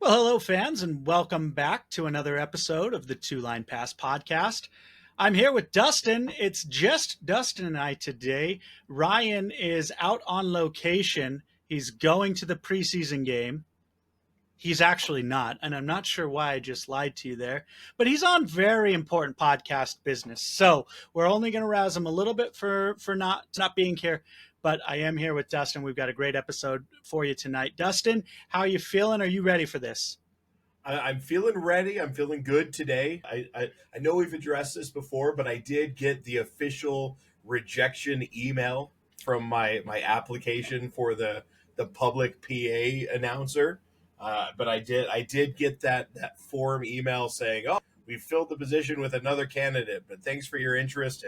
Well, hello, fans, and welcome back to another episode of the Two Line Pass podcast. I'm here with Dustin. It's just Dustin and I today. Ryan is out on location. He's going to the preseason game. He's actually not, and I'm not sure why I just lied to you there, but he's on very important podcast business. So we're only going to rouse him a little bit for not being here, but I am here with Dustin. We've got a great episode for you tonight. Dustin, how are you feeling? Are you ready for this? I'm feeling ready. I'm feeling good today. I know we've addressed this before, but I did get the official rejection email from my application for the public PA announcer. But I did get that form email saying, "Oh, we filled the position with another candidate, but thanks for your interest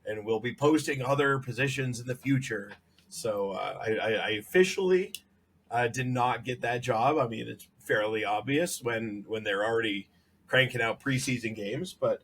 and we'll be posting other positions in the future." So I officially did not get that job. I mean, it's fairly obvious when they're already cranking out preseason games, but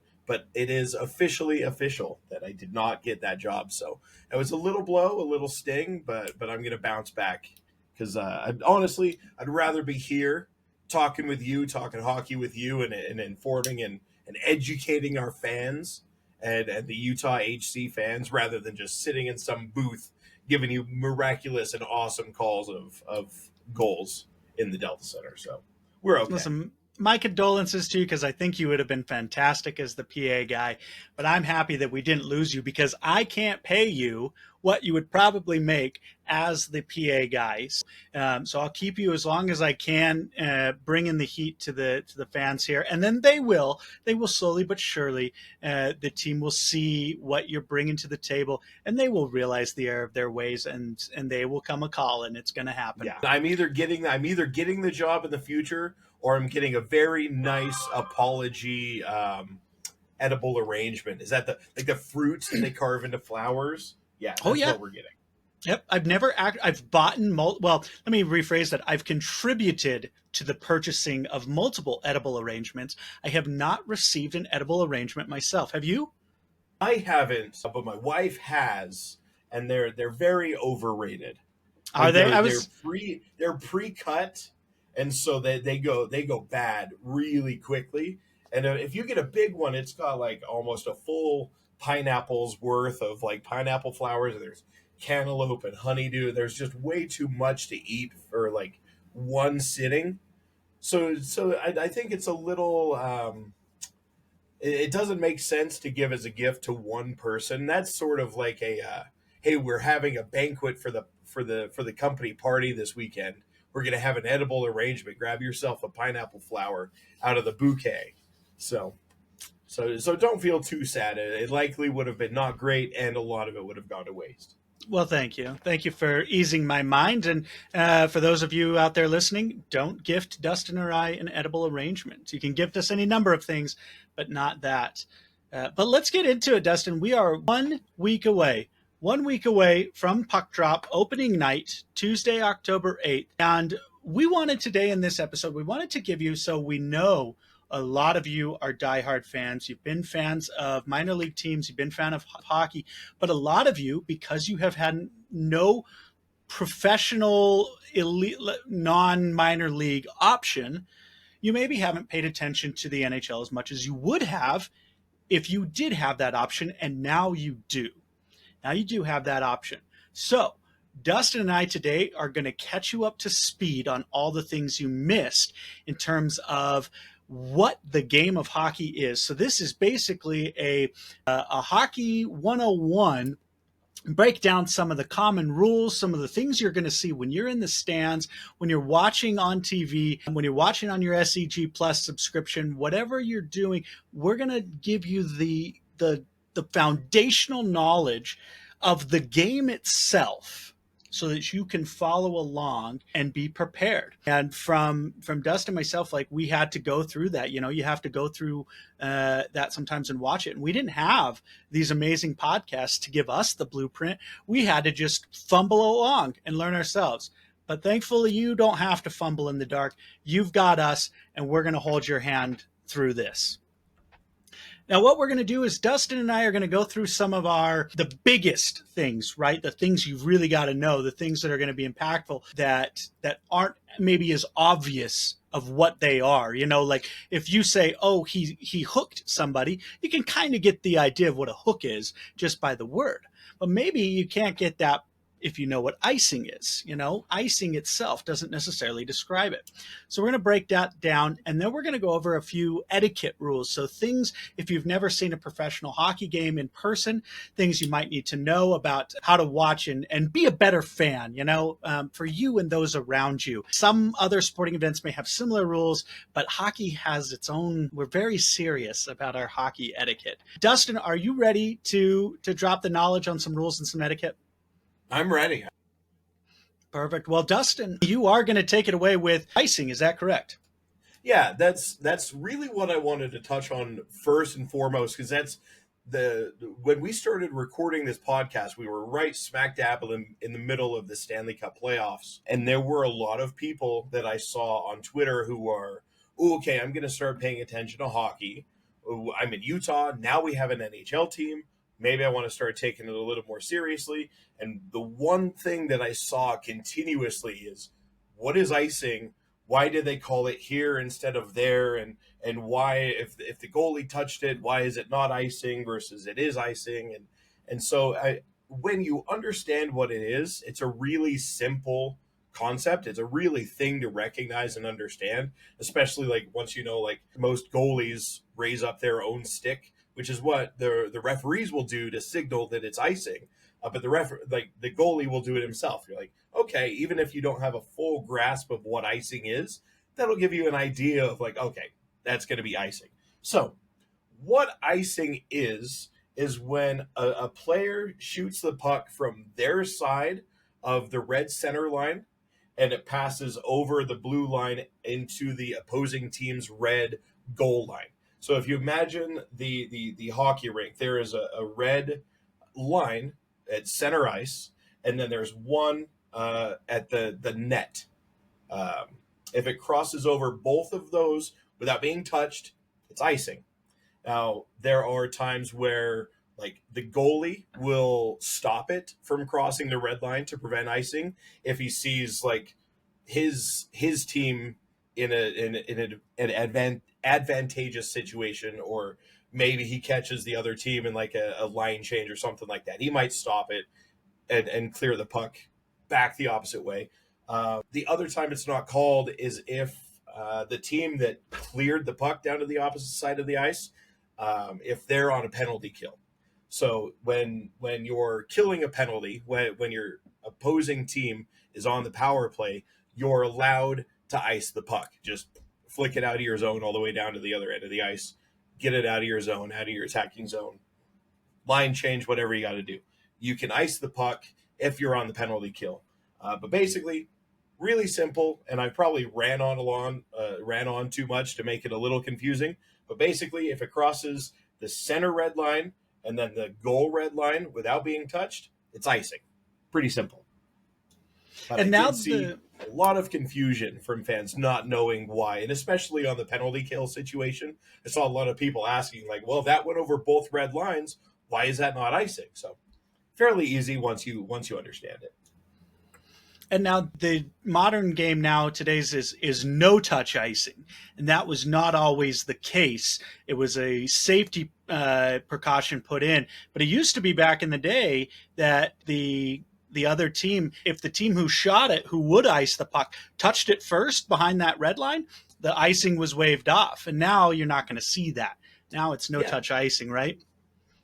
it is officially official that I did not get that job. So it was a little blow, a little sting, but I'm going to bounce back because honestly, I'd rather be here talking with you, talking hockey with you, and informing and educating our fans and the Utah HC fans rather than just sitting in some booth giving you miraculous and awesome calls of goals in the Delta Center. So we're okay. Listen, my condolences to you because I think you would have been fantastic as the PA guy, but I'm happy that we didn't lose you because I can't pay you what you would probably make as the PA guys. So I'll keep you as long as I can, bringing the heat to the fans here, and then they will slowly but surely. The team will see what you're bringing to the table, and they will realize the error of their ways, and they will come a call, and it's going to happen. Yeah, I'm either getting the job in the future, or I'm getting a very nice apology edible arrangement. Is that the fruits that they carve into flowers? Yeah, that's what we're getting. Yep, I've bought well, let me rephrase that. I've contributed to the purchasing of multiple edible arrangements. I have not received an edible arrangement myself. Have you? I haven't, but my wife has, and they're very overrated. Are they? They're pre-cut, and so they go bad really quickly. And if you get a big one, it's got like almost a full pineapple's worth of like pineapple flowers. There's cantaloupe and honeydew. There's just way too much to eat for like one sitting. So I think it's a little. It doesn't make sense to give as a gift to one person. That's sort of like hey, we're having a banquet for the company party this weekend. We're going to have an edible arrangement. Grab yourself a pineapple flower out of the bouquet. So don't feel too sad. It likely would have been not great, and a lot of it would have gone to waste. Well, thank you. Thank you for easing my mind. And for those of you out there listening, don't gift Dustin or I an edible arrangement. You can gift us any number of things, but not that. But let's get into it, Dustin. We are 1 week away. 1 week away from Puck Drop opening night, Tuesday, October 8th. And we wanted today in this episode, we wanted to give you, so we know a lot of you are diehard fans. You've been fans of minor league teams. You've been fan of hockey. But a lot of you, because you have had no professional, elite, non-minor league option, you maybe haven't paid attention to the NHL as much as you would have if you did have that option, and now you do. Now you do have that option. So Dustin and I today are going to catch you up to speed on all the things you missed in terms of what the game of hockey is. So this is basically a hockey 101, break down some of the common rules, some of the things you're going to see when you're in the stands, when you're watching on TV, when you're watching on your SEG Plus subscription, whatever you're doing, we're going to give you the foundational knowledge of the game itself, so that you can follow along and be prepared. And from Dustin and myself, like, we had to go through that. You know, you have to go through that sometimes and watch it. And we didn't have these amazing podcasts to give us the blueprint. We had to just fumble along and learn ourselves. But thankfully, you don't have to fumble in the dark. You've got us, and we're going to hold your hand through this. Now, what we're going to do is Dustin and I are going to go through some of the biggest things, right? The things you've really got to know, the things that are going to be impactful that aren't maybe as obvious of what they are. Like if you say, oh, he hooked somebody, you can kind of get the idea of what a hook is just by the word. But maybe you can't get that if you know what icing is. Icing itself doesn't necessarily describe it. So we're going to break that down, and then we're going to go over a few etiquette rules. So things, if you've never seen a professional hockey game in person, things you might need to know about how to watch and be a better fan, for you and those around you. Some other sporting events may have similar rules, but hockey has its own. We're very serious about our hockey etiquette. Dustin, are you ready to drop the knowledge on some rules and some etiquette? I'm ready. Perfect. Well, Dustin, you are going to take it away with icing. Is that correct? Yeah, that's really what I wanted to touch on first and foremost, because that's the when we started recording this podcast, we were right smack dab in the middle of the Stanley Cup playoffs, and there were a lot of people that I saw on Twitter who are, "Ooh, okay, I'm going to start paying attention to hockey. Ooh, I'm in Utah now. We have an NHL team. Maybe I want to start taking it a little more seriously." And the one thing that I saw continuously is, what is icing? Why did they call it here instead of there? And why, if the goalie touched it, why is it not icing versus it is icing? And so when you understand what it is, it's a really simple concept. It's a really thing to recognize and understand, especially like once you know, like most goalies raise up their own stick, which is what the referees will do to signal that it's icing. But the goalie will do it himself. You're like, okay, even if you don't have a full grasp of what icing is, that'll give you an idea of like, okay, that's going to be icing. So, what icing is when a player shoots the puck from their side of the red center line and it passes over the blue line into the opposing team's red goal line. So if you imagine the hockey rink, there is a red line at center ice, and then there's one at the net. If it crosses over both of those without being touched, it's icing. Now, there are times where like the goalie will stop it from crossing the red line to prevent icing if he sees like his team in an advantageous situation, or maybe he catches the other team in like a line change or something like that. He might stop it and clear the puck back the opposite way. The other time it's not called is if the team that cleared the puck down to the opposite side of the ice, if they're on a penalty kill. So when you're killing a penalty, when your opposing team is on the power play, you're allowed to ice the puck. Just flick it out of your zone all the way down to the other end of the ice. Get it out of your zone, out of your attacking zone. Line change, whatever you got to do. You can ice the puck if you're on the penalty kill. But basically, really simple, and I probably ran on too much to make it a little confusing. But basically, if it crosses the center red line and then the goal red line without being touched, it's icing. Pretty simple. But And I now did see a lot of confusion from fans not knowing why, and especially on the penalty kill situation. I saw a lot of people asking, like, well, that went over both red lines. Why is that not icing? So fairly easy once you understand it. now the modern game now today's is no touch icing, and that was not always the case. It was a safety precaution put in, but it used to be back in the day that the other team, if the team who shot it, who would ice the puck, touched it first behind that red line, the icing was waved off. And now you're not going to see that. Now it's no Yeah. touch icing, right?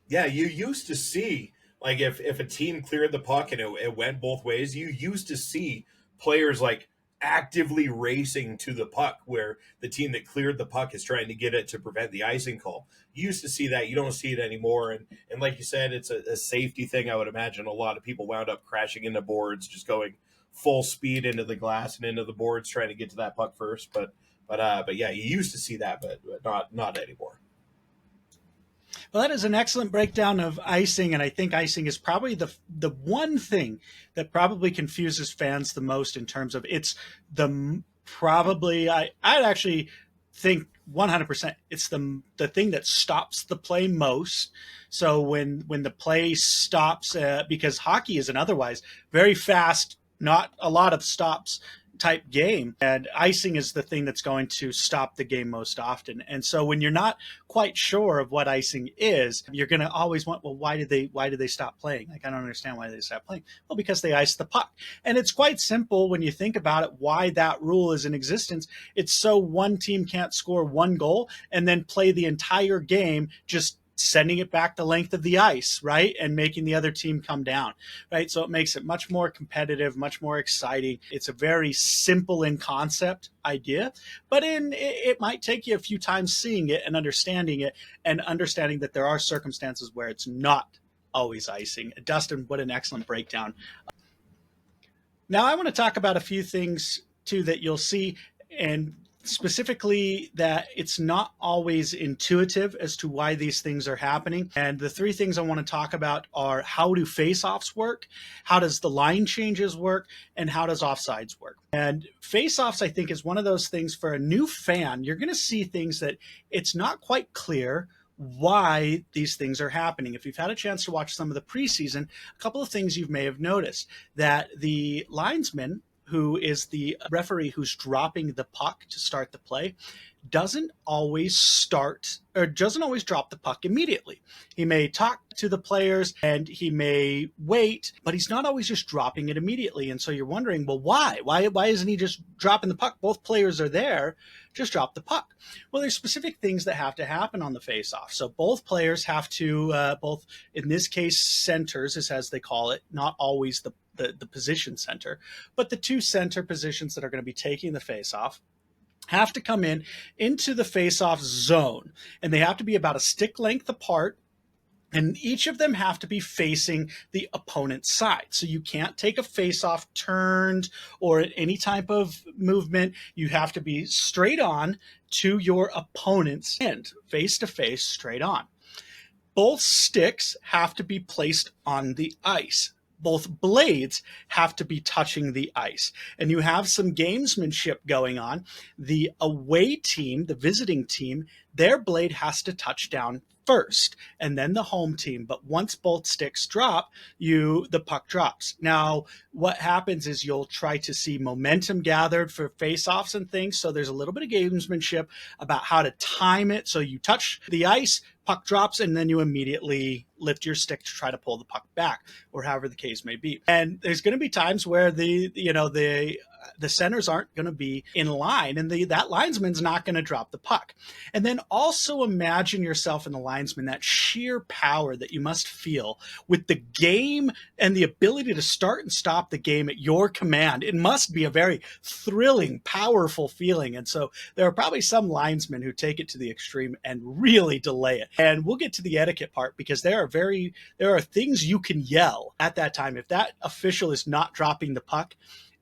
Yeah, you used to see, like, if a team cleared the puck and it went both ways, you used to see players like actively racing to the puck where the team that cleared the puck is trying to get it to prevent the icing call. You used to see that. You don't see it anymore. And like you said, it's a safety thing. I would imagine a lot of people wound up crashing into boards, just going full speed into the glass and into the boards trying to get to that puck first. But yeah, you used to see that, but not anymore. Well, that is an excellent breakdown of icing, and I think icing is probably the one thing that probably confuses fans the most in terms of it's the probably I'd actually think 100% it's the thing that stops the play most. So when the play stops, because hockey is an otherwise very fast, not a lot of stops type game, and icing is the thing that's going to stop the game most often. And so when you're not quite sure of what icing is, you're going to always want, well, why did they stop playing? Like, I don't understand why they stopped playing. Well, because they iced the puck. And it's quite simple when you think about it, why that rule is in existence. It's so one team can't score one goal and then play the entire game just sending it back the length of the ice, right? And making the other team come down, right? So it makes it much more competitive, much more exciting. It's a very simple in concept idea, but it might take you a few times seeing it and understanding that there are circumstances where it's not always icing. Dustin, what an excellent breakdown. Now I want to talk about a few things too that you'll see, and specifically that it's not always intuitive as to why these things are happening. And the three things I want to talk about are: how do face-offs work, how does the line changes work, and how does offsides work. And face-offs, I think, is one of those things for a new fan. You're going to see things that it's not quite clear why these things are happening. If you've had a chance to watch some of the preseason, a couple of things you may have noticed: that the linesman, who is the referee who's dropping the puck to start the play, doesn't always drop the puck immediately. He may talk to the players and he may wait, but he's not always just dropping it immediately. And so you're wondering, well, why? Why isn't he just dropping the puck? Both players are there. Just drop the puck. Well, there's specific things that have to happen on the face-off. So both players have to, both in this case centers, as they call it, not always the position center, but the two center positions that are going to be taking the face-off have to come into the face-off zone, and they have to be about a stick length apart, and each of them have to be facing the opponent's side. So you can't take a face-off turned or any type of movement. You have to be straight on to your opponent's end, face to face, straight on. Both sticks have to be placed on the ice. Both blades have to be touching the ice. And you have some gamesmanship going on. The away team, the visiting team, their blade has to touch down first, and then the home team. But once both sticks drop, the puck drops. Now, what happens is you'll try to see momentum gathered for face-offs and things. So there's a little bit of gamesmanship about how to time it. So you touch the ice, puck drops, and then you immediately lift your stick to try to pull the puck back, or however the case may be. And there's going to be times where the centers aren't going to be in line, and that linesman's not going to drop the puck. And then also imagine yourself in the linesman, that sheer power that you must feel with the game and the ability to start and stop the game at your command. It must be a very thrilling, powerful feeling. And so there are probably some linesmen who take it to the extreme and really delay it. And we'll get to the etiquette part, because there are things you can yell at that time. If that official is not dropping the puck,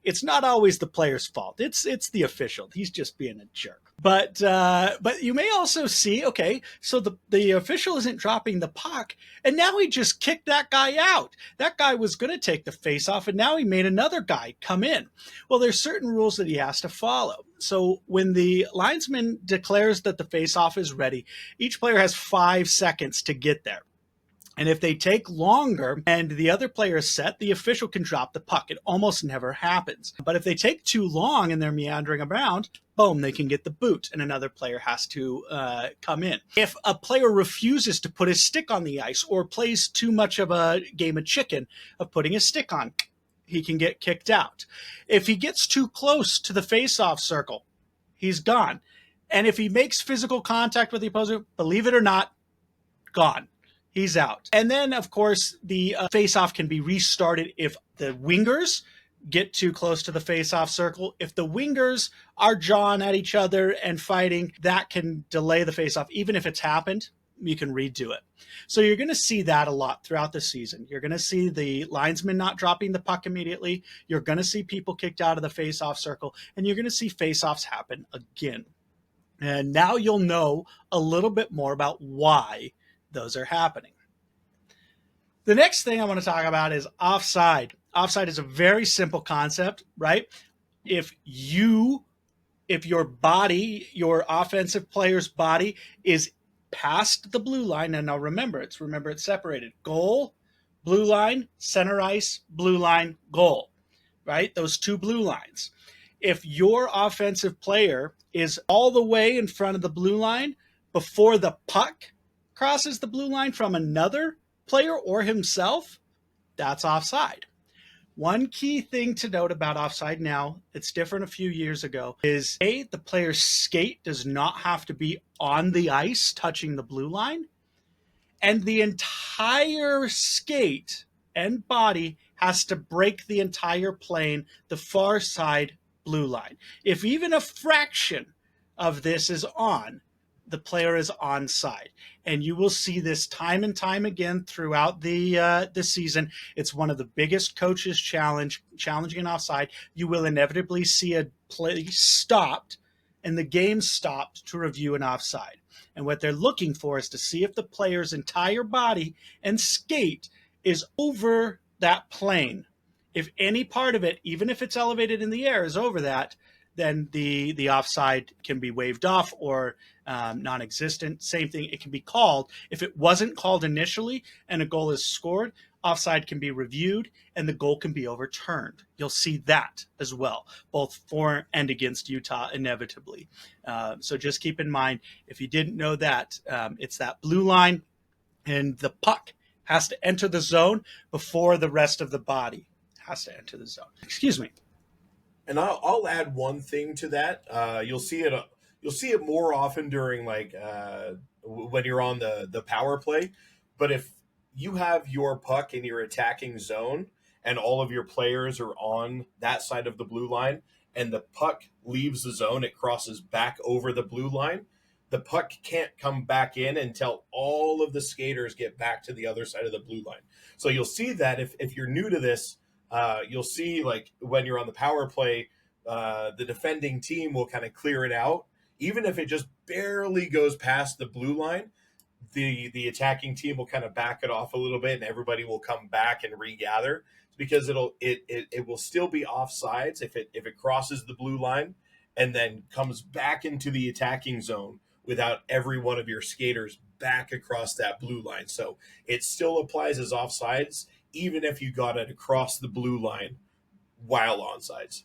it's not always the player's fault. It's the official. He's just being a jerk. But you may also see, okay, so the official isn't dropping the puck, and now he just kicked that guy out. That guy was going to take the face off, and now he made another guy come in. Well, there's certain rules that he has to follow. So when the linesman declares that the face off is ready, each player has 5 seconds to get there. And if they take longer and the other player is set, the official can drop the puck. It almost never happens. But if they take too long and they're meandering around, boom, they can get the boot, and another player has to come in. If a player refuses to put his stick on the ice, or plays too much of a game of chicken of putting his stick on, he can get kicked out. If he gets too close to the face-off circle, he's gone. And if he makes physical contact with the opponent, believe it or not, gone. He's out. And then, of course, the face-off can be restarted if the wingers get too close to the face-off circle. If the wingers are jawing at each other and fighting, that can delay the face-off. Even if it's happened, you can redo it. So you're going to see that a lot throughout the season. You're going to see the linesman not dropping the puck immediately. You're going to see people kicked out of the face-off circle, and you're going to see face-offs happen again. And now you'll know a little bit more about why those are happening. The next thing I want to talk about is offside. Offside is a very simple concept, right? If your body, your offensive player's body, is past the blue line, and now remember it's separated. Goal, blue line, center ice, blue line, goal, right? Those two blue lines. if your offensive player is all the way in front of the blue line before the puck crosses the blue line from another player or himself, that's offside. One key thing to note about offside now, it's different a few years ago, is A, the player's skate does not have to be on the ice touching the blue line, and the entire skate and body has to break the entire plane, the far side blue line. If even a fraction of this is on, the player is onside, and you will see this time and time again throughout the season. It's one of the biggest coaches' challenging an offside. You will inevitably see a play stopped, and the game stopped to review an offside. And what they're looking for is to see if the player's entire body and skate is over that plane. If any part of it, even if it's elevated in the air, is over that, then the offside can be waved off or non-existent. Same thing, it can be called. If it wasn't called initially and a goal is scored, offside can be reviewed and the goal can be overturned. You'll see that as well, both for and against Utah inevitably. So just keep in mind, if you didn't know that, it's that blue line and the puck has to enter the zone before the rest of the body has to enter the zone. Excuse me. And I'll add one thing to that. You'll see it. You'll see it more often during when you're on the power play. But if you have your puck in your attacking zone and all of your players are on that side of the blue line, and the puck leaves the zone, it crosses back over the blue line. The puck can't come back in until all of the skaters get back to the other side of the blue line. So you'll see that if you're new to this. You'll see, like, when you're on the power play, the defending team will kind of clear it out. Even if it just barely goes past the blue line, the attacking team will kind of back it off a little bit, and everybody will come back and regather because it will still be offsides if it crosses the blue line and then comes back into the attacking zone without every one of your skaters back across that blue line. So it still applies as offsides, even if you got it across the blue line while onsides.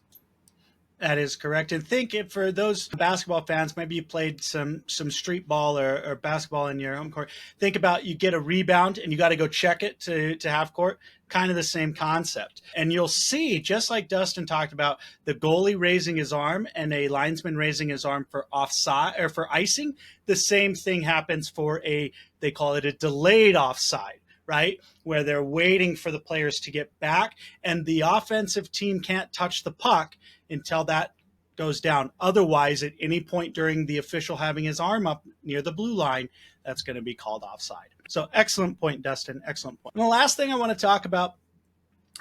That is correct. And think if for those basketball fans, maybe you played some street ball or basketball in your home court. Think about you get a rebound and you got to go check it to half court. Kind of the same concept. And you'll see, just like Dustin talked about, the goalie raising his arm and a linesman raising his arm for offside or for icing. The same thing happens for they call it a delayed offside, right? Where they're waiting for the players to get back and the offensive team can't touch the puck until that goes down. Otherwise, at any point during the official having his arm up near the blue line, that's going to be called offside. So excellent point, Dustin. Excellent point. And the last thing I want to talk about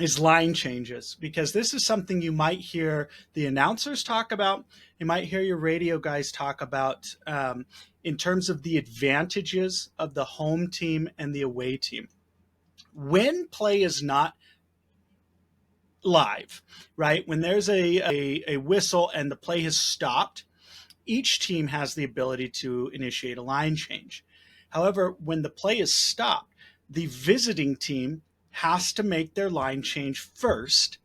is line changes, because this is something you might hear the announcers talk about. You might hear your radio guys talk about in terms of the advantages of the home team and the away team. When play is not live, right? When there's a whistle and the play has stopped, each team has the ability to initiate a line change. However, when the play is stopped, the visiting team has to make their line change first,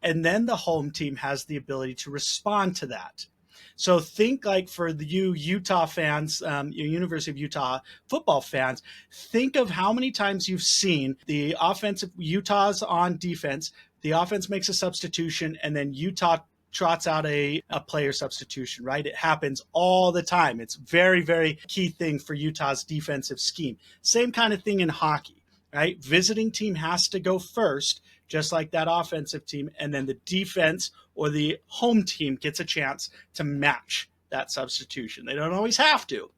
and then the home team has the ability to respond to that. So think like for you Utah fans, your University of Utah football fans, think of how many times you've seen the offensive Utah's on defense, the offense makes a substitution, and then Utah trots out a player substitution, right? It happens all the time. It's very, very key thing for Utah's defensive scheme. Same kind of thing in hockey, right? Visiting team has to go first, just like that offensive team, and then the defense or the home team gets a chance to match that substitution. They don't always have to,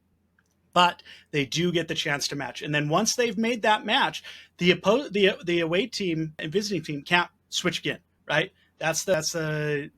but they do get the chance to match. And then once they've made that match, the away team and visiting team can't switch again, right? That's the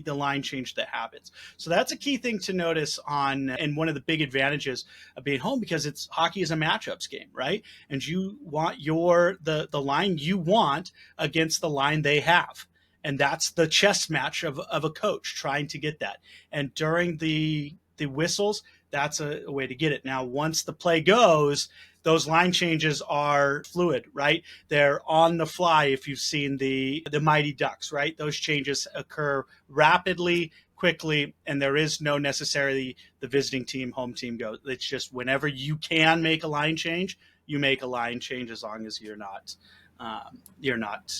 line change that happens. So that's a key thing to notice and one of the big advantages of being home, because hockey is a matchups game, right? And you want the line you want against the line they have. And that's the chess match of a coach trying to get that. And during the the whistles, that's a way to get it. Now, once the play goes, those line changes are fluid, right? They're on the fly. If you've seen the Mighty Ducks, right? Those changes occur rapidly, quickly, and there is no necessarily the visiting team, home team go. It's just whenever you can make a line change, you make a line change as long as you're not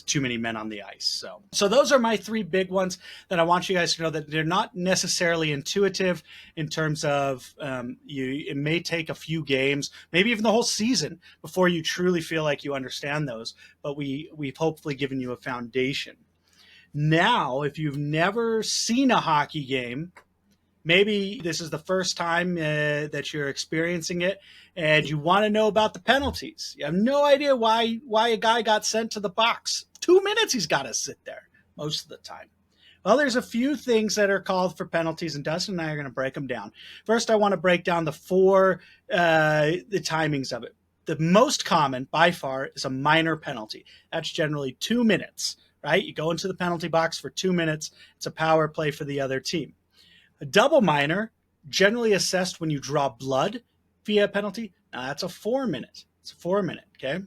too many men on the ice. So those are my three big ones that I want you guys to know, that they're not necessarily intuitive in terms of it may take a few games, maybe even the whole season before you truly feel like you understand those. But we've hopefully given you a foundation. Now, if you've never seen a hockey game, maybe this is the first time that you're experiencing it, and you want to know about the penalties. You have no idea why a guy got sent to the box. 2 minutes he's got to sit there most of the time. Well, there's a few things that are called for penalties, and Dustin and I are going to break them down. First, I want to break down the timings of it. The most common, by far, is a minor penalty. That's generally 2 minutes, right? You go into the penalty box for 2 minutes. It's a power play for the other team. A double minor, generally assessed when you draw blood via penalty. Now that's a 4 minute. It's a 4 minute, okay?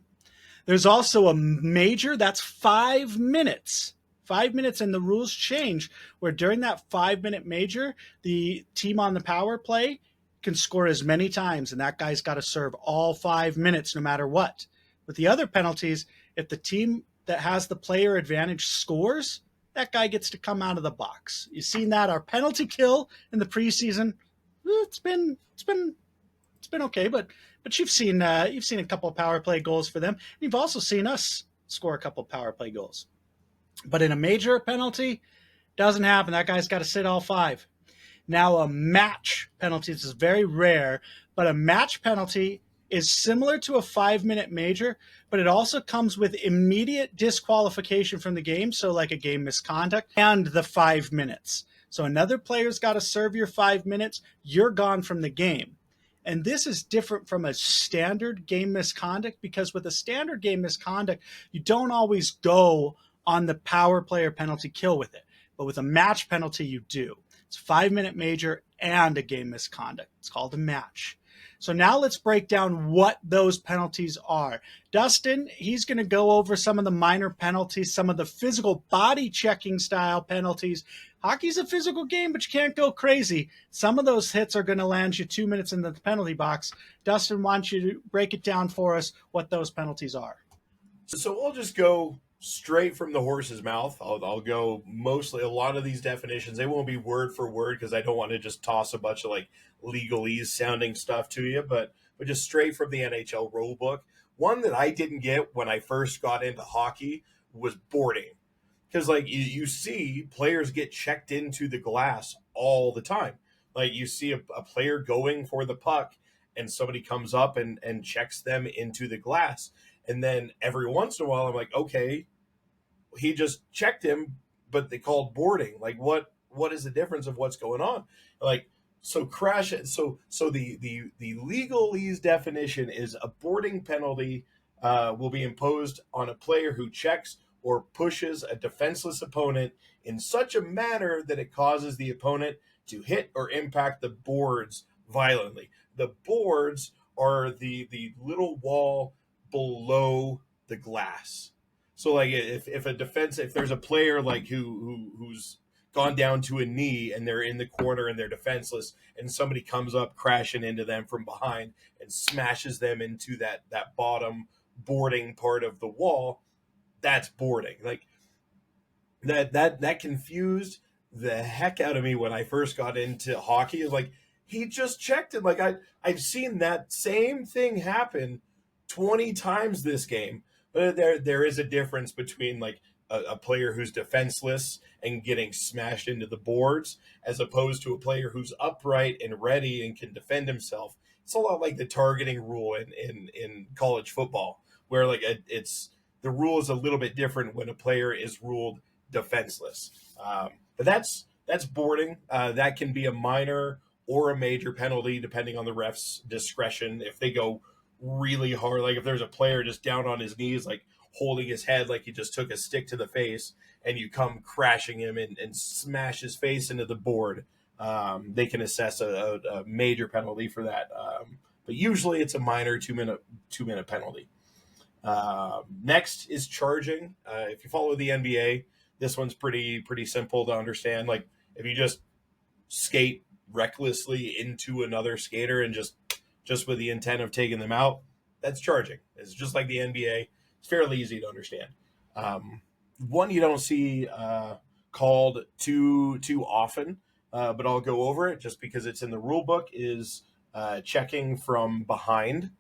There's also a major, that's 5 minutes. 5 minutes, and the rules change where during that 5 minute major, the team on the power play can score as many times, and that guy's got to serve all 5 minutes no matter what. With the other penalties, if the team that has the player advantage scores, that guy gets to come out of the box. You've seen that. Our penalty kill in the preseason, it's been okay, but you've seen a couple of power play goals for them. You've also seen us score a couple of power play goals. But in a major penalty, doesn't happen. That guy's got to sit all 5. Now, a match penalty, this is very rare, but a match penalty is similar to a 5 minute major, but it also comes with immediate disqualification from the game. So like a game misconduct and the 5 minutes. So another player's got to serve your 5 minutes. You're gone from the game. And this is different from a standard game misconduct, because with a standard game misconduct, you don't always go on the power play or penalty kill with it. But with a match penalty, you do. It's a 5 minute major and a game misconduct. It's called a match. So now let's break down what those penalties are. Dustin, he's going to go over some of the minor penalties, some of the physical body checking style penalties. Hockey's a physical game, but you can't go crazy. Some of those hits are going to land you 2 minutes in the penalty box. Dustin, why don't you break it down for us what those penalties are? So we'll just go straight from the horse's mouth. I'll go mostly a lot of these definitions. They won't be word for word because I don't want to just toss a bunch of like legalese sounding stuff to you, but just straight from the NHL rule book. One that I didn't get when I first got into hockey was boarding. Because like you see players get checked into the glass all the time. Like you see a player going for the puck and somebody comes up and checks them into the glass. And then every once in a while, I'm like, okay, he just checked him, but they called boarding. Like, what is the difference of what's going on? Like, so crash. So the legalese definition is a boarding penalty will be imposed on a player who checks or pushes a defenseless opponent in such a manner that it causes the opponent to hit or impact the boards violently. The boards are the little wall below the glass. So like if there's a player like who's gone down to a knee and they're in the corner and they're defenseless and somebody comes up crashing into them from behind and smashes them into that bottom boarding part of the wall, that's boarding. Like that confused the heck out of me when I first got into hockey. Like he just checked it. Like I've seen that same thing happen 20 times this game. But there is a difference between like a player who's defenseless and getting smashed into the boards as opposed to a player who's upright and ready and can defend himself. It's a lot like the targeting rule in college football, where like it's the rule is a little bit different when a player is ruled defenseless. But that's boarding. That can be a minor or a major penalty depending on the ref's discretion. If they go really hard, like if there's a player just down on his knees, like holding his head like he just took a stick to the face, and you come crashing him and smash his face into the board, they can assess a major penalty for that. But usually it's a minor 2 minute penalty. Next is charging. If you follow the NBA, this one's pretty simple to understand. Like if you just skate recklessly into another skater and just with the intent of taking them out, that's charging. It's just like the NBA. It's fairly easy to understand. One you don't see called too often, but I'll go over it just because it's in the rule book. Is checking from behind,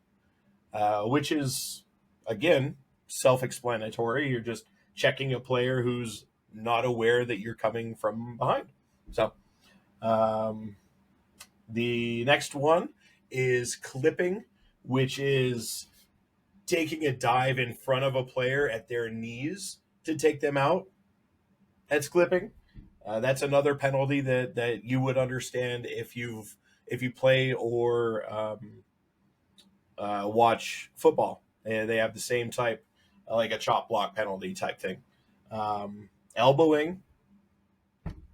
which is again self-explanatory. You're just checking a player who's not aware that you're coming from behind. So the next one is clipping, which is taking a dive in front of a player at their knees to take them out. That's clipping. That's another penalty that you would understand if you play or watch football. They have the same type, like a chop block penalty type thing. Elbowing,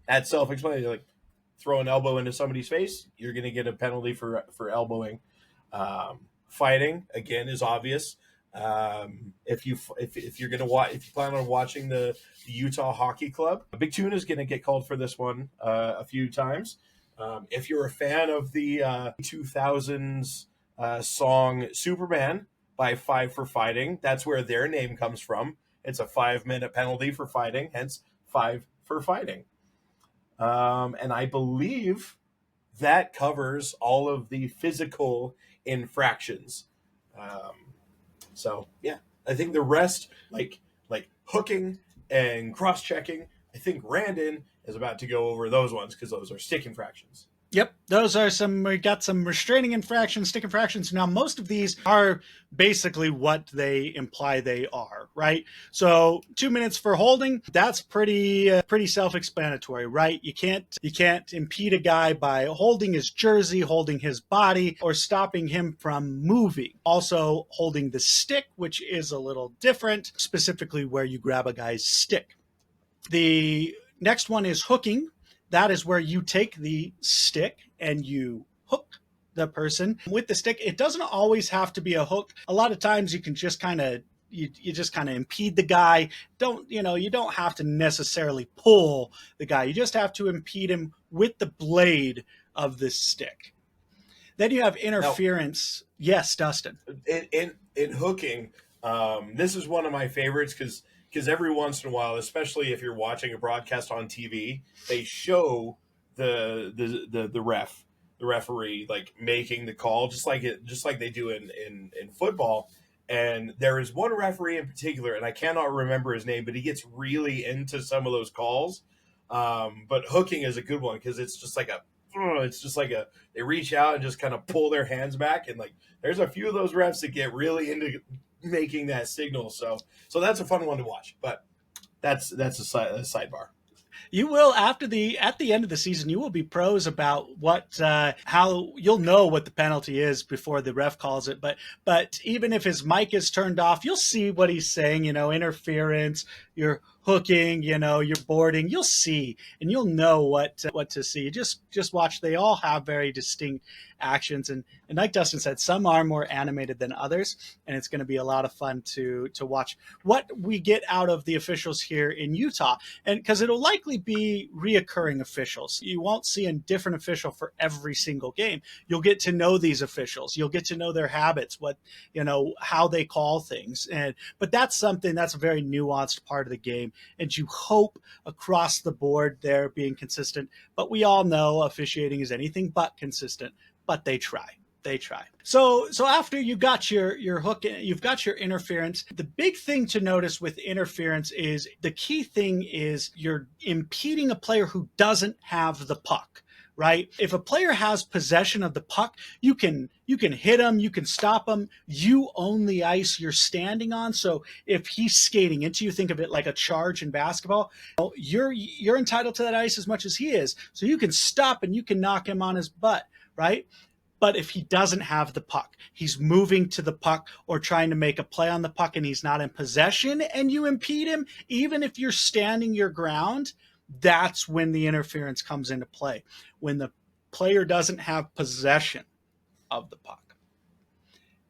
that's self-explanatory. Like throw an elbow into somebody's face, you're going to get a penalty for elbowing. Fighting again is obvious. If you're going to watch, if you plan on watching the Utah Hockey Club, Big Tuna is going to get called for this one a few times. If you're a fan of the 2000s song Superman by Five for Fighting, that's where their name comes from. It's a 5-minute penalty for fighting, hence Five for Fighting. And I believe that covers all of the physical infractions. So yeah, I think the rest, like hooking and cross checking, I think Randon is about to go over those ones because those are stick infractions. Yep, those are we got some restraining infractions, stick infractions. Now, most of these are basically what they imply they are, right? So 2 minutes for holding, that's pretty self-explanatory, right? You can't impede a guy by holding his jersey, holding his body, or stopping him from moving. Also, holding the stick, which is a little different, specifically where you grab a guy's stick. The next one is hooking. That is where you take the stick and you hook the person with the stick. It doesn't always have to be a hook. A lot of times you can just kind of you just kind of impede the guy. You don't have to necessarily pull the guy. You just have to impede him with the blade of the stick. Then you have interference. Now, yes, Dustin. In hooking, this is one of my favorites because every once in a while, especially if you're watching a broadcast on TV, they show the referee like making the call, just like they do in football. And there is one referee in particular, and I cannot remember his name, but he gets really into some of those calls. But hooking is a good one because it's just like they reach out and just kind of pull their hands back, and like there's a few of those refs that get really into making that signal. So that's a fun one to watch, but that's a sidebar. You will at the end of the season, you will be pros about how you'll know what the penalty is before the ref calls it. But even if his mic is turned off, you'll see what he's saying. Interference, you're hooking, you're boarding. You'll see, and you'll know what to see. Just watch. They all have very distinct actions, and like Dustin said, some are more animated than others, and it's going to be a lot of fun to watch what we get out of the officials here in Utah, and because it'll likely be reoccurring officials. You won't see a different official for every single game. You'll get to know these officials. You'll get to know their habits, how they call things, but that's something that's a very nuanced part of the game, and you hope across the board they're being consistent. But we all know officiating is anything but consistent. But they try. So after you got your hook, you've got your interference. The big thing to notice with interference is the key thing is you're impeding a player who doesn't have the puck, right? If a player has possession of the puck, you can hit him, you can stop him. You own the ice you're standing on. So if he's skating into you, think of it like a charge in basketball. You're entitled to that ice as much as he is. So you can stop and you can knock him on his butt, right? But if he doesn't have the puck, he's moving to the puck or trying to make a play on the puck and he's not in possession and you impede him, even if you're standing your ground, That's when the interference comes into play, when the player doesn't have possession of the puck.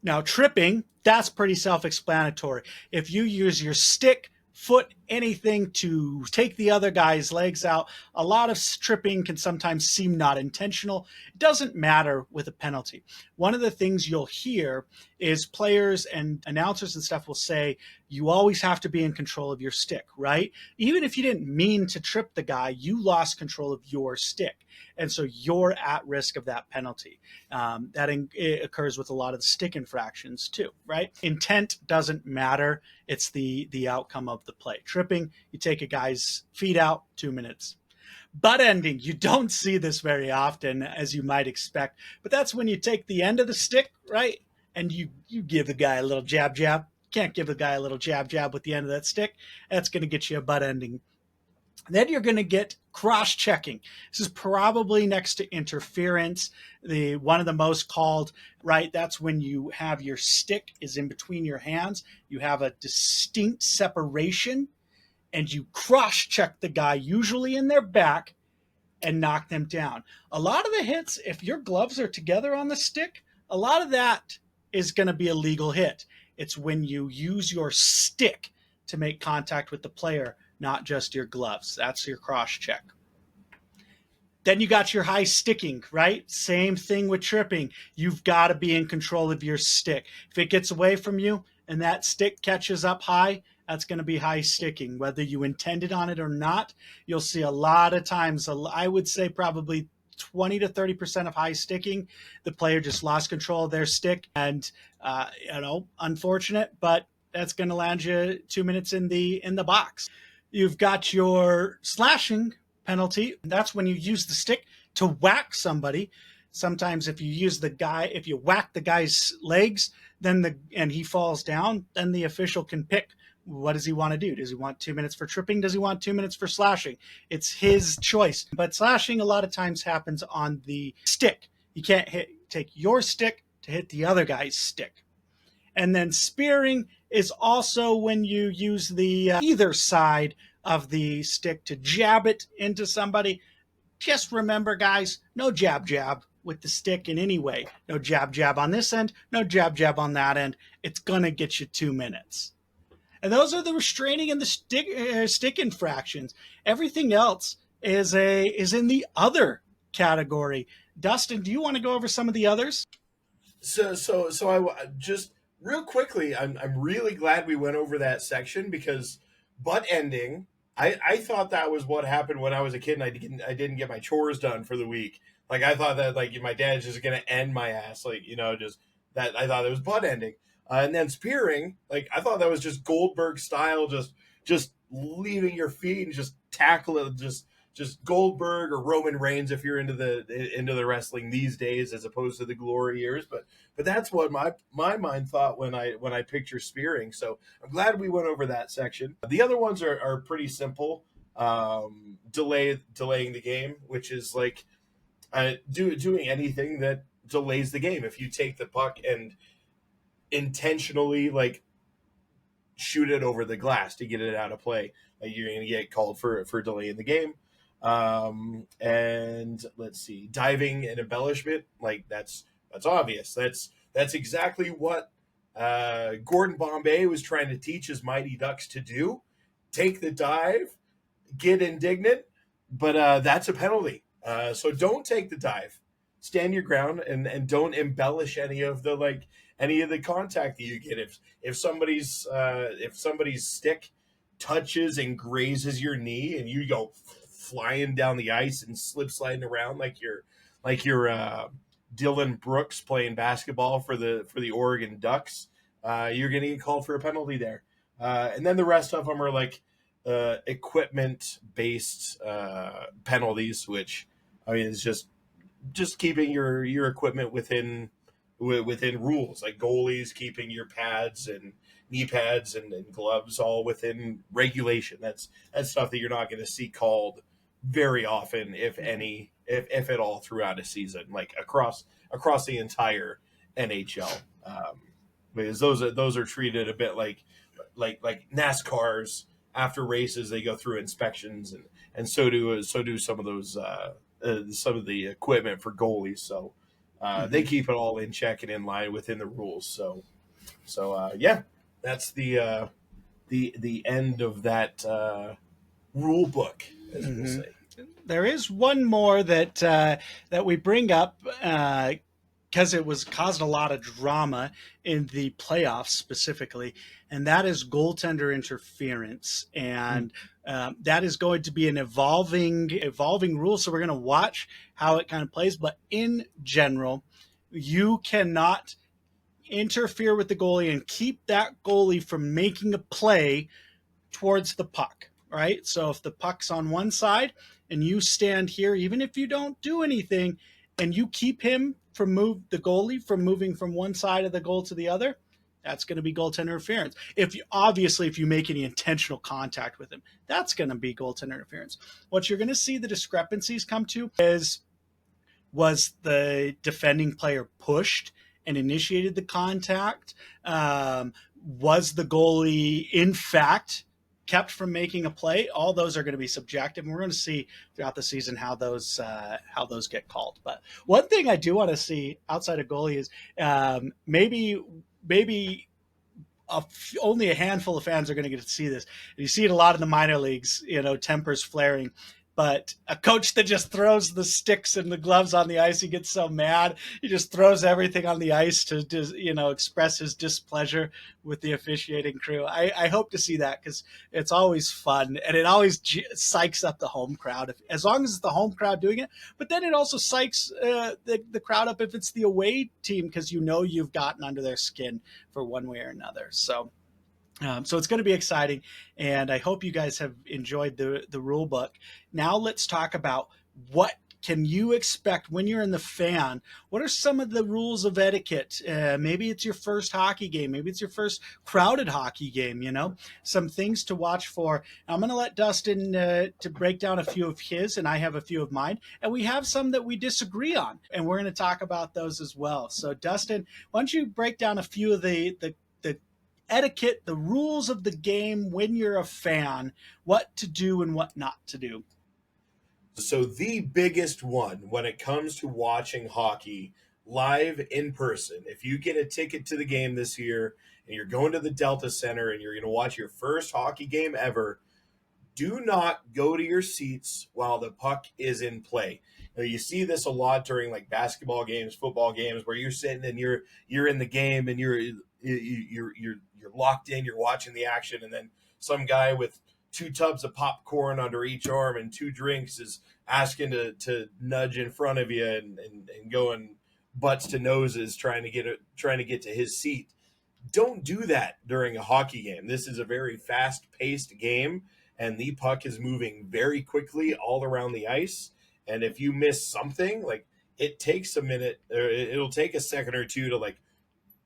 Now, tripping, that's pretty self explanatory. If you use your stick, foot, anything to take the other guy's legs out, a lot of tripping can sometimes seem not intentional. It doesn't matter with a penalty. One of the things you'll hear is players and announcers and stuff will say, you always have to be in control of your stick, right? Even if you didn't mean to trip the guy, you lost control of your stick. And so you're at risk of that penalty. It occurs with a lot of the stick infractions too, right? Intent doesn't matter. It's the outcome of the play. Tripping, you take a guy's feet out, 2 minutes. Butt ending, you don't see this very often, as you might expect, but that's when you take the end of the stick, right? And you give the guy a little jab, jab. Can't give the guy a little jab, jab with the end of that stick. That's going to get you a butt ending. Then you're going to get cross-checking. This is probably next to interference, one of the most called, right? That's when you have your stick is in between your hands. You have a distinct separation, and you cross-check the guy, usually in their back, and knock them down. A lot of the hits, if your gloves are together on the stick, a lot of that is going to be a legal hit. It's when you use your stick to make contact with the player, not just your gloves. That's your cross check. Then you got your high sticking, right? Same thing with tripping. You've got to be in control of your stick. If it gets away from you and that stick catches up high, that's going to be high sticking. Whether you intended on it or not, you'll see a lot of times, I would say probably 20 to 30% of high sticking, the player just lost control of their stick. And, unfortunate, but that's going to land you 2 minutes in the box. You've got your slashing penalty. That's when you use the stick to whack somebody. Sometimes if you whack the guy's legs, and he falls down, then the official can pick, what does he want to do? Does he want 2 minutes for tripping? Does he want 2 minutes for slashing? It's his choice. But slashing a lot of times happens on the stick. You can't take your stick to hit the other guy's stick. And then spearing is also when you use the either side of the stick to jab it into somebody. Just remember, guys, no jab, jab with the stick in any way. No jab, jab on this end, no jab, jab on that end. It's going to get you 2 minutes. And those are the restraining and the stick infractions. Everything else is in the other category. Dustin, do you want to go over some of the others? So I just real quickly, I'm really glad we went over that section because butt ending. I thought that was what happened when I was a kid and I didn't get my chores done for the week. Like I thought that like my dad's just gonna end my ass, like just that. I thought it was butt ending, and then spearing. Like I thought that was just Goldberg style, just leaving your feet and just tackle it, just Goldberg or Roman Reigns if you're into the wrestling these days as opposed to the glory years. But that's what my mind thought when I picture spearing. So I'm glad we went over that section. The other ones are pretty simple. Delaying the game, which is like doing anything that delays the game. If you take the puck and intentionally like shoot it over the glass to get it out of play, like you're going to get called for delaying the game. And let's see, diving and embellishment, like that's obvious. That's exactly what Gordon Bombay was trying to teach his Mighty Ducks to do. Take the dive, get indignant, but that's a penalty. So don't take the dive. Stand your ground and don't embellish any of the contact that you get. If somebody's stick touches and grazes your knee and you go flying down the ice and slip sliding around like you're Dylan Brooks playing basketball for the Oregon Ducks, you're going to get called for a penalty there. And then the rest of them are like equipment based penalties, which I mean is just keeping your equipment within rules, like goalies keeping your pads and knee pads and gloves all within regulation. That's stuff that you're not going to see called very often, if any, if at all, throughout a season, like across the entire NHL. Because those are treated a bit like NASCAR's after races they go through inspections, and so do some of the equipment for goalies. So they Mm-hmm. keep it all in check and in line within the rules. So yeah, that's the end of that rule book, as we'll Mm-hmm. say. There is one more that we bring up because it was caused a lot of drama in the playoffs specifically, and that is goaltender interference. And that is going to be an evolving rule. So we're going to watch how it kind of plays. But in general, you cannot interfere with the goalie and keep that goalie from making a play towards the puck, right? So if the puck's on one side and you stand here, even if you don't do anything, and you keep him from the goalie from moving from one side of the goal to the other, that's going to be goaltender interference. If you obviously if you make any intentional contact with him, that's going to be goaltender interference. What you're going to see the discrepancies come to is, was the defending player pushed and initiated the contact? Was the goalie, in fact, kept from making a play? All those are going to be subjective, and we're going to see throughout the season how those get called. But one thing I do want to see outside of goalie is maybe only a handful of fans are going to get to see this. You see it a lot in the minor leagues, tempers flaring. But a coach that just throws the sticks and the gloves on the ice, he gets so mad. He just throws everything on the ice to, express his displeasure with the officiating crew. I hope to see that because it's always fun and it always psychs up the home crowd, as long as it's the home crowd doing it. But then it also psychs the crowd up if it's the away team, because you've gotten under their skin for one way or another. So it's going to be exciting, and I hope you guys have enjoyed the rule book. Now let's talk about what can you expect when you're in the fan. What are some of the rules of etiquette? Maybe it's your first hockey game. Maybe it's your first crowded hockey game. Some things to watch for. I'm going to let Dustin to break down a few of his, and I have a few of mine. And we have some that we disagree on, and we're going to talk about those as well. So, Dustin, why don't you break down a few of the etiquette, the rules of the game when you're a fan, what to do and what not to do? So the biggest one when it comes to watching hockey live in person, if you get a ticket to the game this year and you're going to the Delta Center and you're going to watch your first hockey game ever, do not go to your seats while the puck is in play. Now, you see this a lot during like basketball games, football games, where you're sitting and you're in the game and you're locked in, you're watching the action, and then some guy with two tubs of popcorn under each arm and two drinks is asking to nudge in front of you and going butts to noses trying to get to his seat. Don't do that during a hockey game. This is a very fast paced game, and the puck is moving very quickly all around the ice. And if you miss something, like it takes a minute, or it'll take a second or two to like,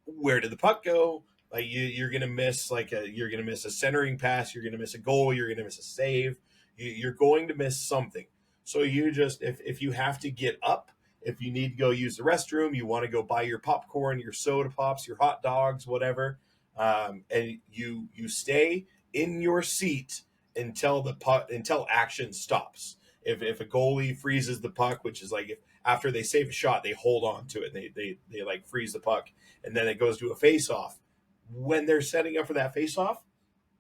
where did the puck go? Like you're gonna miss you're gonna miss a centering pass, you're gonna miss a goal, you're gonna miss a save, you're going to miss something. So you just if you have to get up, if you need to go use the restroom, you want to go buy your popcorn, your soda pops, your hot dogs, whatever, and you stay in your seat until action stops. If a goalie freezes the puck, which is like if after they save a shot, they hold on to it. They like freeze the puck, and then it goes to a face off. When they're setting up for that face off,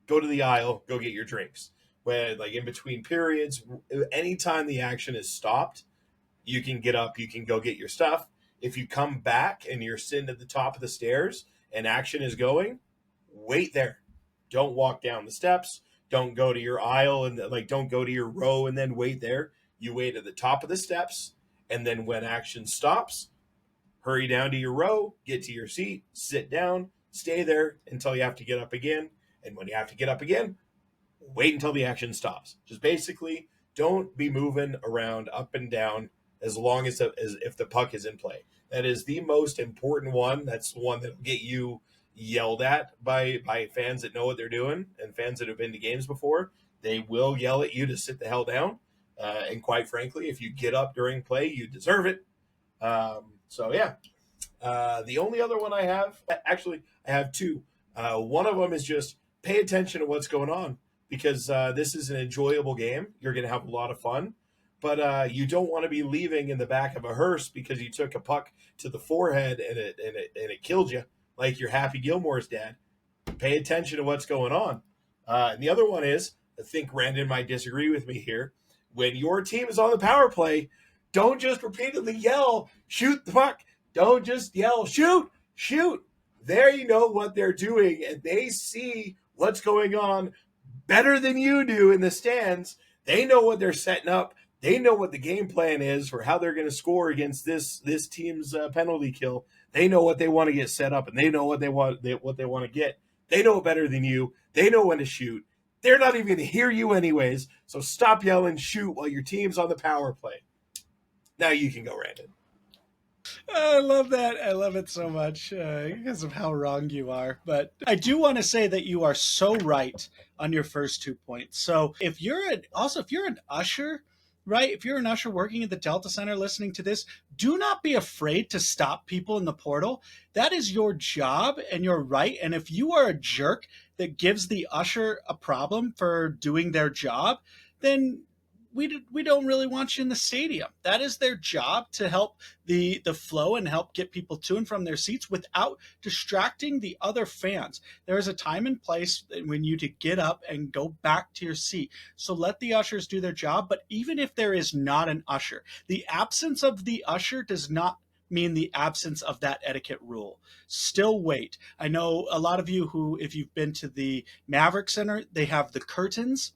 go to the aisle, go get your drinks. When like in between periods, anytime the action is stopped, you can get up, you can go get your stuff. If you come back and you're sitting at the top of the stairs and action is going, wait there. Don't walk down the steps. Don't go to your aisle and like don't go to your row and then wait there. You wait at the top of the steps, and then when action stops, hurry down to your row, get to your seat, sit down, stay there until you have to get up again. And when you have to get up again, wait until the action stops. Just basically don't be moving around up and down as long as if the puck is in play. That is the most important one. That's the one that will get you yelled at by fans that know what they're doing and fans that have been to games before. They will yell at you to sit the hell down. And quite frankly, if you get up during play, you deserve it. So yeah, the only other one I have, actually, I have two. One of them is just pay attention to what's going on. because this is an enjoyable game. You're going to have a lot of fun, but you don't want to be leaving in the back of a hearse because you took a puck to the forehead and it killed you, like your Happy Gilmore's dad. Pay attention to what's going on. And the other one is, I think Randon might disagree with me here. When your team is on the power play, don't just repeatedly yell, shoot the puck. Don't just yell, shoot, shoot. There you know what they're doing, and they see what's going on better than you do in the stands. They know what they're setting up. They know what the game plan is for how they're going to score against this team's penalty kill. They know what they want to get set up, and they know what they want to get. They know it better than you. They know when to shoot. They're not even going to hear you anyways. So stop yelling, shoot while your team's on the power play. Now you can go, Randon. I love that. I love it so much because of how wrong you are. But I do want to say that you are so right on your first 2 points. So if you're an usher, right? If you're an usher working at the Delta Center listening to this, do not be afraid to stop people in the portal. That is your job and your right. And if you are a jerk that gives the usher a problem for doing their job, then we don't really want you in the stadium. That is their job, to help the flow and help get people to and from their seats without distracting the other fans. There is a time and place when you to get up and go back to your seat. So let the ushers do their job. But even if there is not an usher, the absence of the usher does not mean the absence of that etiquette rule. Still wait. I know a lot of you who, if you've been to the Maverick Center, they have the curtains.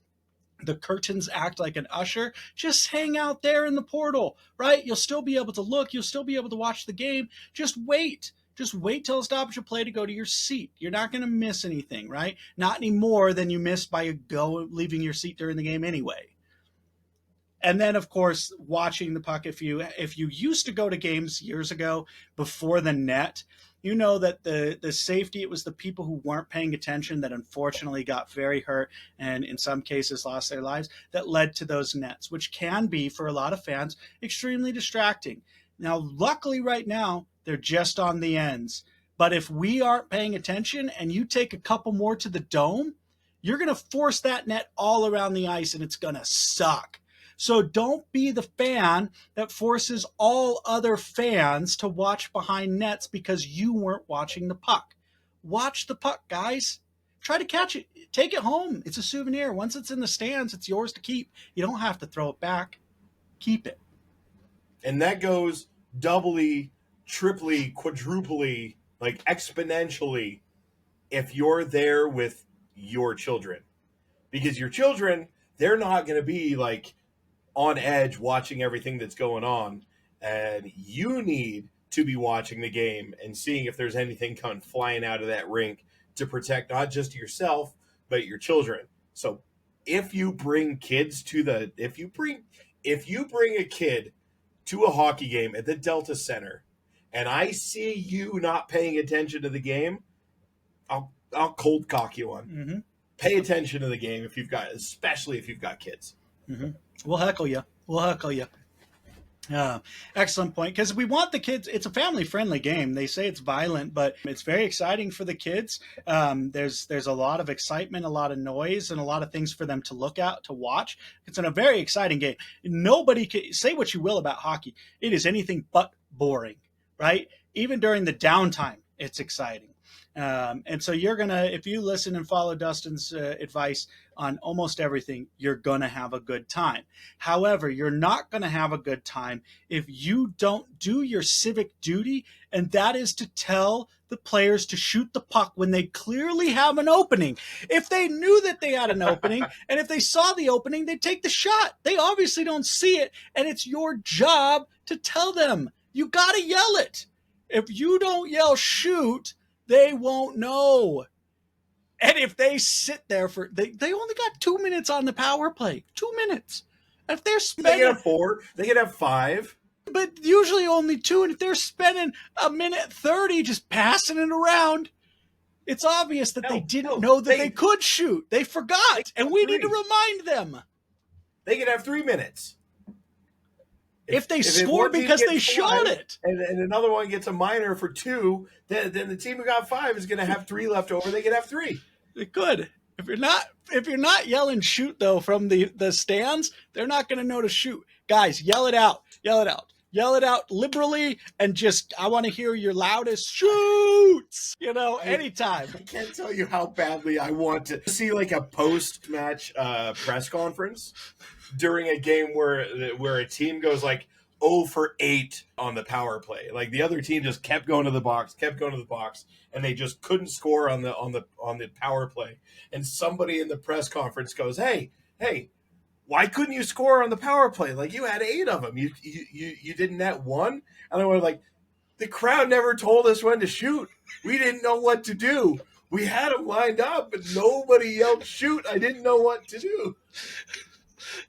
The curtains act like an usher. Just hang out there in the portal, right? You'll still be able to look. You'll still be able to watch the game. Just wait. Just wait till it stops your play to go to your seat. You're not going to miss anything, right? Not any more than you missed by leaving your seat during the game anyway. And then, of course, watching the puck. If you used to go to games years ago before the net, you know that the safety, it was the people who weren't paying attention that unfortunately got very hurt and in some cases lost their lives, that led to those nets, which can be, for a lot of fans, extremely distracting. Now, luckily right now, they're just on the ends. But if we aren't paying attention and you take a couple more to the dome, you're going to force that net all around the ice and it's going to suck. So don't be the fan that forces all other fans to watch behind nets because you weren't watching the puck. Watch the puck, guys. Try to catch it. Take it home. It's a souvenir. Once it's in the stands, it's yours to keep. You don't have to throw it back. Keep it. And that goes doubly, triply, quadruply, like exponentially if you're there with your children. Because your children, they're not going to be like on edge watching everything that's going on, and you need to be watching the game and seeing if there's anything coming flying out of that rink to protect not just yourself but your children. So if you bring kids to the if you bring a kid to a hockey game at the Delta Center and I see you not paying attention to the game, I'll cold cock you on. Mm-hmm. Pay attention to the game especially if you've got kids. Mm-hmm. We'll heckle you. Excellent point. Because we want the kids. It's a family-friendly game. They say it's violent, but it's very exciting for the kids. There's a lot of excitement, a lot of noise, and a lot of things for them to look at, to watch. It's a very exciting game. Nobody can say what you will about hockey. It is anything but boring, right? Even during the downtime, it's exciting. And so if you listen and follow Dustin's advice on almost everything, you're going to have a good time. However, you're not going to have a good time if you don't do your civic duty, and that is to tell the players to shoot the puck when they clearly have an opening. If they knew that they had an opening, and if they saw the opening, they'd take the shot. They obviously don't see it, and it's your job to tell them. You got to yell it. If you don't yell shoot, they won't know. And if they sit there they only got 2 minutes on the power play. 2 minutes. If they're spending, they can have 4, they can have 5. But usually only 2, and if they're spending a minute 30 just passing it around, it's obvious that they didn't know that they could shoot. They forgot, and we need to remind them. They can have 3 minutes. If they score because they shot it. And another one gets a minor for 2, then the team who got 5 is going to have 3 left over. They can have 3. They could. if you're not yelling shoot though from the stands, they're not going to know to shoot. Guys, yell it out. Yell it out. Yell it out liberally, and just I want to hear your loudest shoots. Anytime. I can't tell you how badly I want to see like a post-match press conference during a game where a team goes like 0 for 8 on the power play. Like the other team just kept going to the box, and they just couldn't score on the power play. And somebody in the press conference goes, "Hey, why couldn't you score on the power play? Like you had 8 of them. You didn't net one." And I was like, the crowd never told us when to shoot. We didn't know what to do. We had them lined up, but nobody yelled shoot. I didn't know what to do.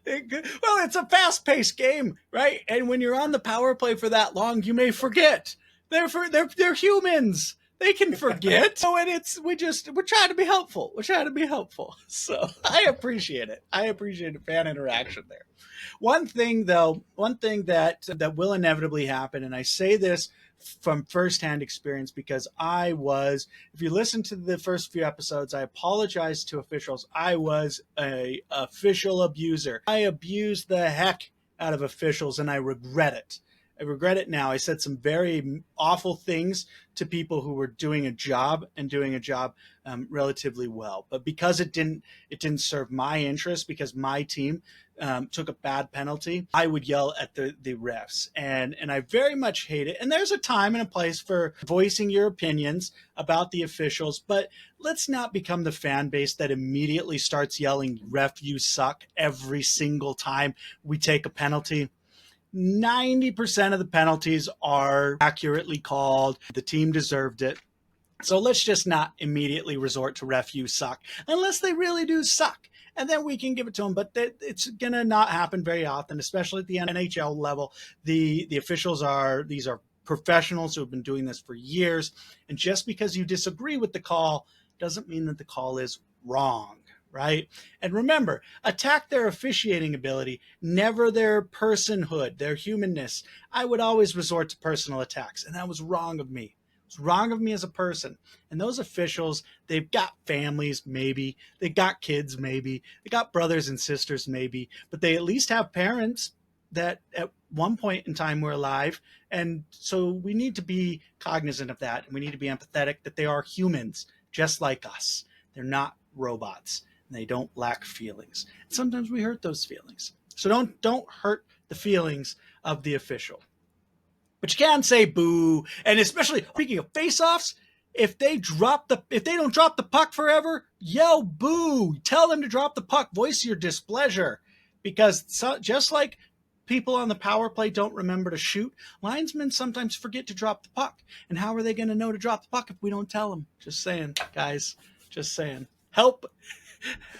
Well, it's a fast-paced game, right? And when you're on the power play for that long, you may forget. They're humans. They can forget. So we're trying to be helpful. We're trying to be helpful. So I appreciate it. I appreciate the fan interaction there. One thing that will inevitably happen, and I say this from firsthand experience because if you listen to the first few episodes, I apologize to officials. I was a official abuser. I abused the heck out of officials, and I regret it. I regret it now. I said some very awful things to people who were doing a job relatively well, but because it didn't serve my interest, because my team took a bad penalty, I would yell at the refs, and I very much hate it. And there's a time and a place for voicing your opinions about the officials, but let's not become the fan base that immediately starts yelling, "Ref, you suck," every single time we take a penalty. 90% of the penalties are accurately called. The team deserved it. So let's just not immediately resort to "Ref, you suck," unless they really do suck. And then we can give it to them. But it's going to not happen very often, especially at the NHL level. The officials these are professionals who have been doing this for years. And just because you disagree with the call doesn't mean that the call is wrong. Right? And remember, attack their officiating ability, never their personhood, their humanness. I would always resort to personal attacks, and that was wrong of me. It was wrong of me as a person. And those officials, they've got families, maybe. They got kids, maybe. They got brothers and sisters, maybe. But they at least have parents that at one point in time were alive. And so we need to be cognizant of that. And we need to be empathetic that they are humans, just like us. They're not robots. They don't lack feelings. And sometimes we hurt those feelings. So don't hurt the feelings of the official. But you can say boo. And especially speaking of face-offs, if they don't drop the puck forever, yell boo. Tell them to drop the puck. Voice your displeasure. Because just like people on the power play don't remember to shoot, linesmen sometimes forget to drop the puck. And how are they going to know to drop the puck if we don't tell them? Just saying, guys. Just saying. Help.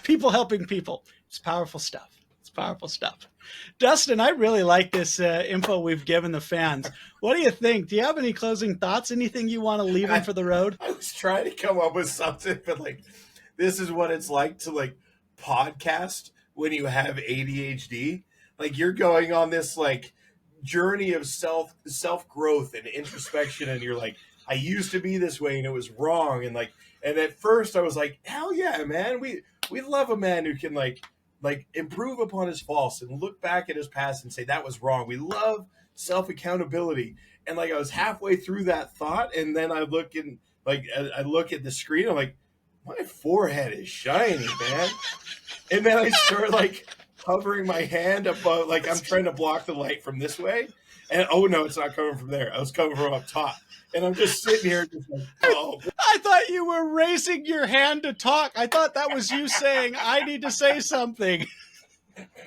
People helping people. It's powerful stuff. It's powerful stuff. Dustin, I really like this info we've given the fans. What do you think? Do you have any closing thoughts? Anything you want to leave them for the road? I was trying to come up with something, but this is what it's like to podcast when you have ADHD. Like you're going on this journey of self growth and introspection, and you're like, I used to be this way and it was wrong, and at first I was like, hell yeah, man, we love a man who can improve upon his faults and look back at his past and say that was wrong. We love self accountability. And I was halfway through that thought, and then I look at the screen, I'm like, my forehead is shiny, man. And then I start hovering my hand above, I'm trying to block the light from this way, and oh no, it's not coming from there. I was coming from up top. And I'm just sitting here just oh. I thought you were raising your hand to talk. I thought that was you saying, I need to say something.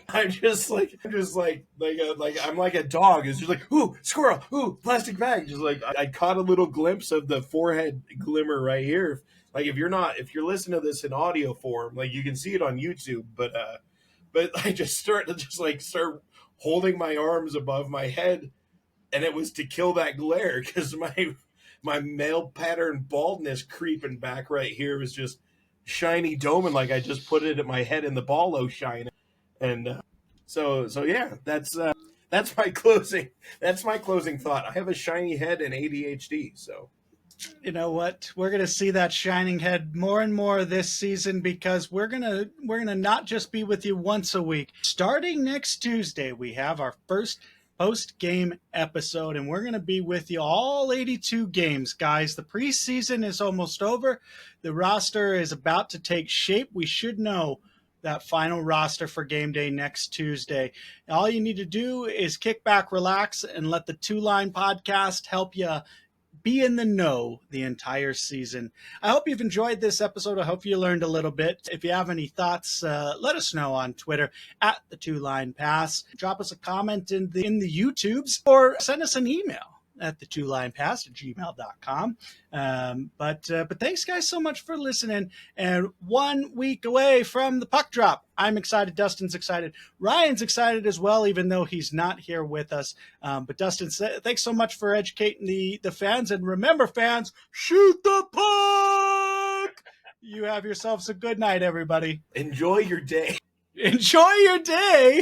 I'm just I'm like a dog. It's just ooh, squirrel, ooh, plastic bag. Just I caught a little glimpse of the forehead glimmer right here. If you're listening to this in audio form, you can see it on YouTube, but I just start holding my arms above my head. And it was to kill that glare because my male pattern baldness creeping back right here was just shiny doming, I just put it at my head in the ballo shine. And so yeah, that's my closing thought. I have a shiny head and ADHD, so You know what? We're going to see that shining head more and more this season, because we're going to not just be with you once a week. Starting next Tuesday, we have our first post-game episode, and we're going to be with you all 82 games, guys. The preseason is almost over. The roster is about to take shape. We should know that final roster for game day next Tuesday. All you need to do is kick back, relax, and let the Two Line podcast help you be in the know the entire season. I hope you've enjoyed this episode. I hope you learned a little bit. If you have any thoughts, let us know on Twitter at the Two Line Pass. Drop us a comment in the YouTubes, or send us an email at the twolinepast@gmail.com. But thanks, guys, so much for listening. And 1 week away from the puck drop. I'm excited. Dustin's excited. Ryan's excited as well, even though he's not here with us. But Dustin, thanks so much for educating the fans. And remember, fans, shoot the puck! You have yourselves a good night, everybody. Enjoy your day. Enjoy your day.